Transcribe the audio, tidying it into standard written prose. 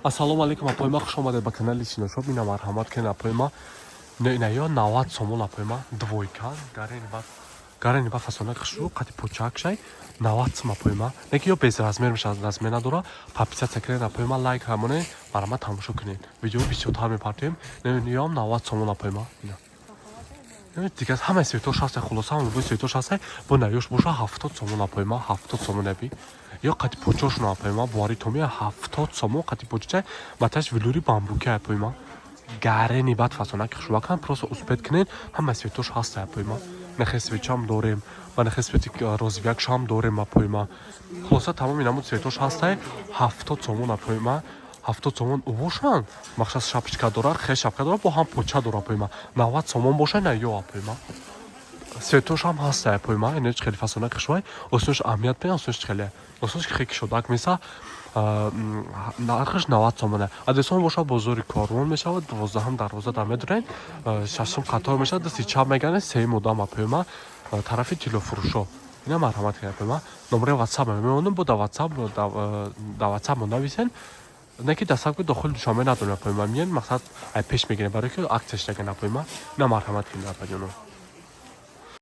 Ассалому алейкум, апойма, хуш омадед ба канали Синошоп. Ина марҳамат кен апойма. Неё 90 сомон апойма. Двойка, гарени ба фасона кишу, қати почак шай. 90 сом апойма. Неки ё без размер меша, размер надора. Подписаться кунед апойма, лайк ҳамонед, барама тамошо кунед. Видео бисёртар мепартем. Неё 90 сомон апойма. Ина. Дигар ҳамаи светош ҳаст, хулоса ҳамаи светош ҳаст. Бо наёш боша 70 сомон апойма, 70 сомон аби. Ё қати почошон апойма, буари томи 70 сомон қати почачай, маташ велури бамбуки апойма. Гарени бад фасона кишвакан просто успет кунед, ҳамаи светош ҳаст апойма. Нахе свечам дорем, ва нахе свети розовякшам дорем апойма. Хулоса тамоми намуд светош ҳаст, 70 сомон апойма. 70 сомон бошан, махшас шапочка дорад, хе шапка дорад, бо ҳам поча дорад апойма. 90 сомон бошад, на ё апойма. Светош ҳам ҳаст апойма, инеч хеле фасона кишвай, оснош амият пен, оснош хеле. Оснош хе кишодак меса, нархаш 90 сомона. Адесон бошад бозори Корвон мешавад, 12 дар медурен, 6 қатор мешавад, дасти чап мегане, 3 модам апойма, тарафи тилофурӯшо. Ина марҳамат кунед апойма. Номери WhatsApp мемонем, бо да WhatsApp монависен. Неки дастаку дохил шоме надонем апойма. Миен мақсад ай пеш мегирем барои ки аксияш наган апойма. Ина марҳамат кунед апойма.